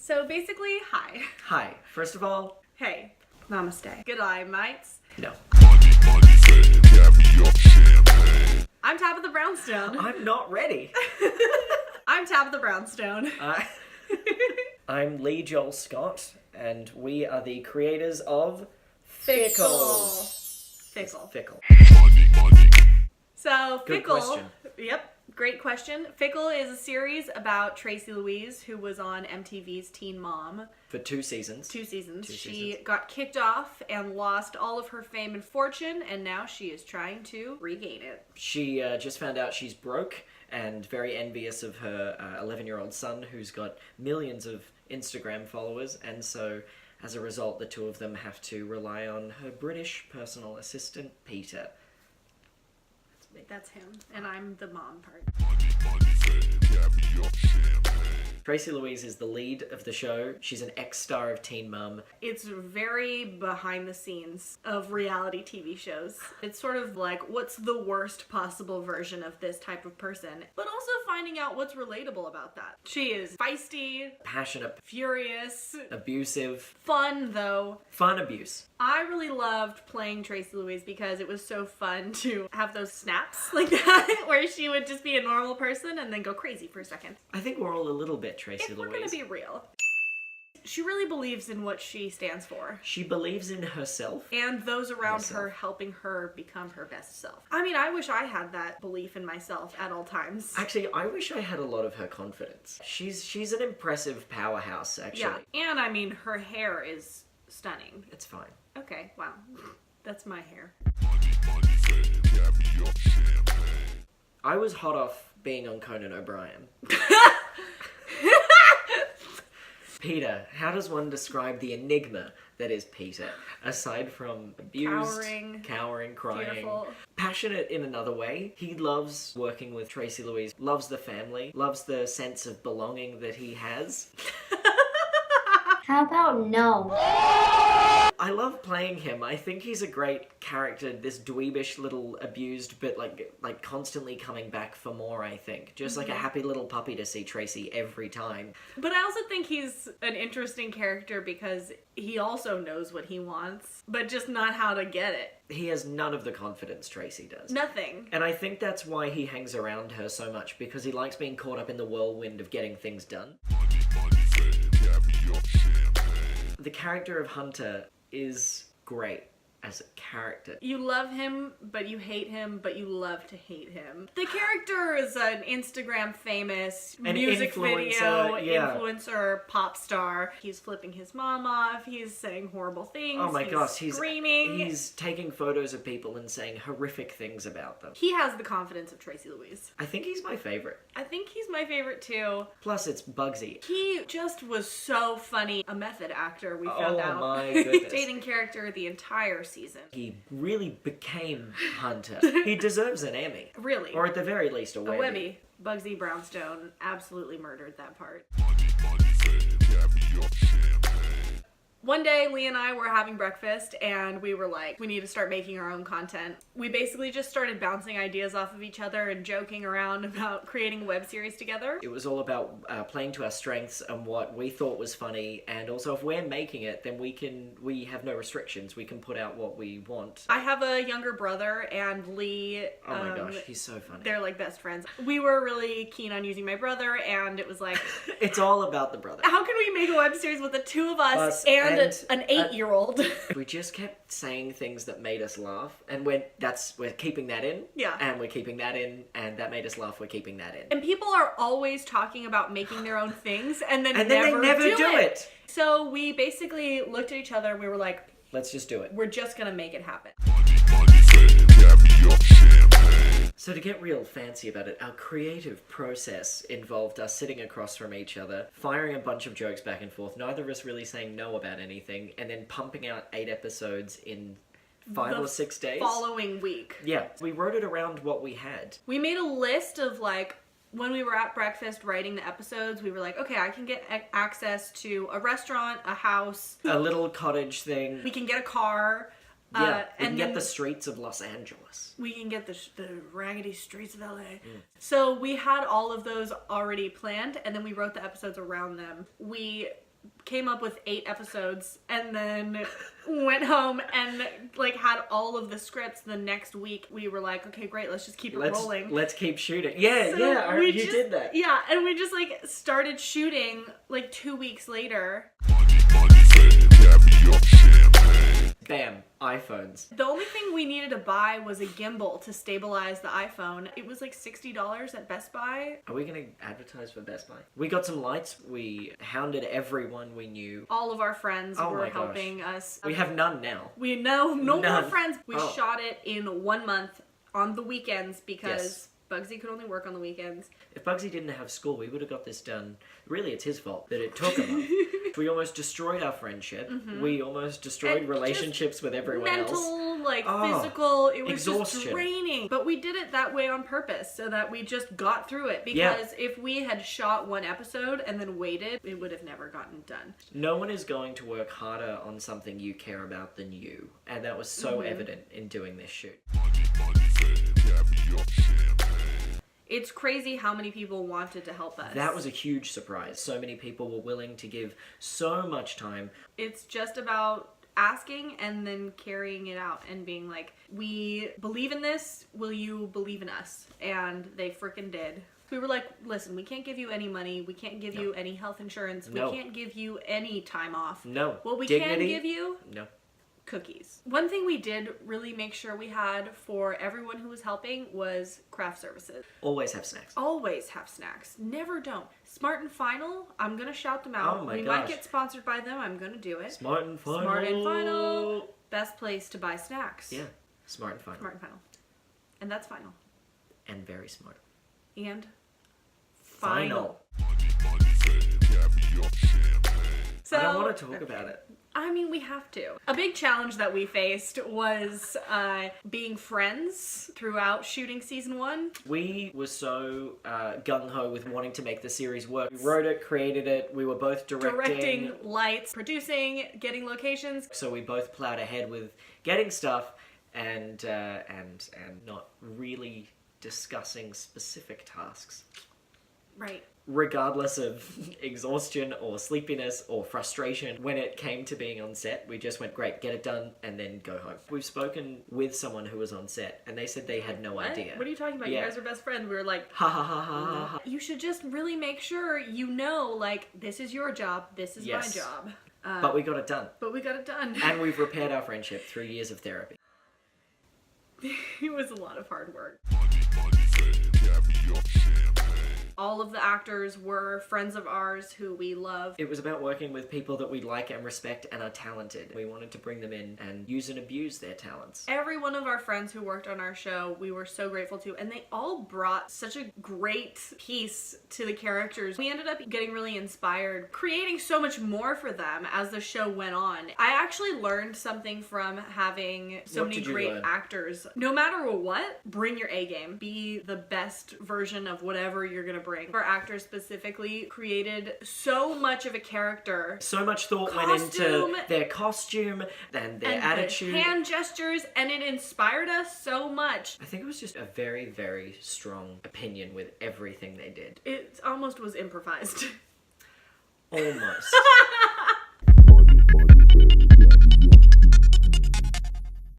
So basically, hi. Hi. First of all, Hey. Namaste. G'day, mates. no. I'm Tabitha Brownstone. I'm not ready. I'm Tabitha Brownstone. I'm Leigh Joel Scott, and we are the creators of Fickle. Fickle. So, Good Fickle. question. Yep. Great question. Fickle is a series about Tracy-Louise, who was on MTV's Teen Mom. For 2 seasons. Two seasons. She got kicked off and lost all of her fame and fortune, and now she is trying to regain it. She just found out she's broke and very envious of her 11-year-old son, who's got millions of Instagram followers, and so as a result, the two of them have to rely on her British personal assistant, Peter. That's him, and I'm the mom part. Tracy-Louise is the lead of the show. She's an ex-star of Teen Mom. It's very behind the scenes of reality TV shows. It's sort of like, what's the worst possible version of this type of person? But also finding out what's relatable about that. She is feisty, Passionate, furious, abusive, fun though. fun abuse. I really loved playing Tracy-Louise because it was so fun to have those snaps like that, where she would just be a normal person and then go crazy for a second. I think we're all a little bit Tracy-Louise. If we're gonna be real. She really believes in what she stands for. She believes in herself. And those around her helping her become her best self. I mean, I wish I had that belief in myself at all times. Actually, I wish I had a lot of her confidence. She's an impressive powerhouse, actually. Yeah, and I mean, her hair is stunning. It's fine. Okay, wow. That's my hair. I was hot off being on Conan O'Brien. Peter, how does one describe the enigma that is Peter? Aside from abused, cowering, crying, beautiful. Passionate in another way. He loves working with Tracy-Louise, loves the family, loves the sense of belonging that he has. How about no? I love playing him. I think he's a great character, this dweebish little abused, but like constantly coming back for more, I think. Just like a happy little puppy to see Tracy every time. But I also think he's an interesting character because he also knows what he wants, but just not how to get it. He has none of the confidence Tracy does. Nothing. And I think that's why he hangs around her so much, because he likes being caught up in the whirlwind of getting things done. The character of Hunter is great as a character. You love him, but you hate him, but you love to hate him. The character is an Instagram famous music video influencer, pop star. He's flipping his mom off, he's saying horrible things, oh my gosh, he's screaming. He's taking photos of people and saying horrific things about them. He has the confidence of Tracy-Louise. I think he's my favorite. I think he's my favorite too. Plus it's Bugsy. He just was so funny. A method actor, we found out. Oh my goodness. Dating character the entire season. He really became Hunter. He deserves an Emmy. Really. Or at the very least a Webby. A Webby. Bugsy Brownstone absolutely murdered that part. One day, Leigh and I were having breakfast, and we were like, we need to start making our own content. We basically just started bouncing ideas off of each other and joking around about creating a web series together. It was all about playing to our strengths and what we thought was funny, and also if we're making it, then we have no restrictions. We can put out what we want. I have a younger brother, and Leigh... Oh my gosh, he's so funny. They're like best friends. We were really keen on using my brother, and it was like... It's all about the brother. How can we make a web series with the two of us and an 8-year-old? We just kept saying things that made us laugh, and we're keeping that in. Yeah. And we're keeping that in, and that made us laugh, we're keeping that in. And people are always talking about making their own things, and then they never do it. So we basically looked at each other, and we were like, let's just do it. We're just gonna make it happen. So to get real fancy about it, our creative process involved us sitting across from each other, firing a bunch of jokes back and forth, neither of us really saying no about anything, and then pumping out 8 episodes in 5 or 6 days. Following week. Yeah, we wrote it around what we had. We made a list of like, when we were at breakfast writing the episodes, we were like, okay, I can get access to a restaurant, a house. A little cottage thing. We can get a car. Yeah, we can get the streets of Los Angeles. We can get the raggedy streets of LA. So we had all of those already planned, and then we wrote the episodes around them. We came up with 8 episodes and then went home and like had all of the scripts. The next week we were like, okay, great, let's just keep it rolling. Let's keep shooting. Yeah, you did that. Yeah, and we just like started shooting like 2 weeks later. Bam, iPhones. The only thing we needed to buy was a gimbal to stabilize the iPhone. It was like $60 at Best Buy. Are we going to advertise for Best Buy? We got some lights. We hounded everyone we knew. All of our friends were helping us. We have none now. We know no more friends. We shot it in 1 month on the weekends because Bugsy could only work on the weekends. If Bugsy didn't have school, we would have got this done. Really, it's his fault that it took a month. We almost destroyed our friendship. Mm-hmm. We almost destroyed relationships with everyone else. Physical. It was exhaustion. Just draining. But we did it that way on purpose so that we just got through it. Because if we had shot 1 episode and then waited, it would have never gotten done. No one is going to work harder on something you care about than you. And that was so evident in doing this shoot. It's crazy how many people wanted to help us. That was a huge surprise. So many people were willing to give so much time. It's just about asking and then carrying it out and being like, we believe in this, will you believe in us? And they freaking did. We were like, listen, we can't give you any money, we can't give you any health insurance, we can't give you any time off. No. What we can give you? No. Cookies. One thing we did really make sure we had for everyone who was helping was craft services. Always have snacks. Always have snacks. Never don't. Smart and Final, I'm gonna shout them out. Oh my gosh. Might get sponsored by them. I'm gonna do it. Smart and Final. Smart and Final. Best place to buy snacks. Yeah. Smart and Final. Smart and Final. And that's final. And very smart. And final. So, I don't want to talk about it. I mean, we have to. A big challenge that we faced was being friends throughout shooting season 1. We were so gung-ho with wanting to make the series work. We wrote it, created it, we were both directing, lights, producing, getting locations. So we both plowed ahead with getting stuff and not really discussing specific tasks. Right. Regardless of exhaustion or sleepiness or frustration, when it came to being on set, we just went, great, get it done, and then go home. We've spoken with someone who was on set, and they said they had no idea. What are you talking about? Yeah. You guys are best friends. We were like, ha ha ha ha ha ha. You should just really make sure you know, like, this is your job, this is my job. But we got it done. And we've repaired our friendship through years of therapy. It was a lot of hard work. All of the actors were friends of ours who we love. It was about working with people that we like and respect and are talented. We wanted to bring them in and use and abuse their talents. Every one of our friends who worked on our show, we were so grateful to, and they all brought such a great piece to the characters. We ended up getting really inspired, creating so much more for them as the show went on. I actually learned something from having so many great actors. No matter what, bring your A game. Be the best version of whatever you're gonna bring. Our actors specifically created so much of a character. So much thought went into their costume and their attitude. The hand gestures, and it inspired us so much. I think it was just a very, very strong opinion with everything they did. It almost was improvised. Almost.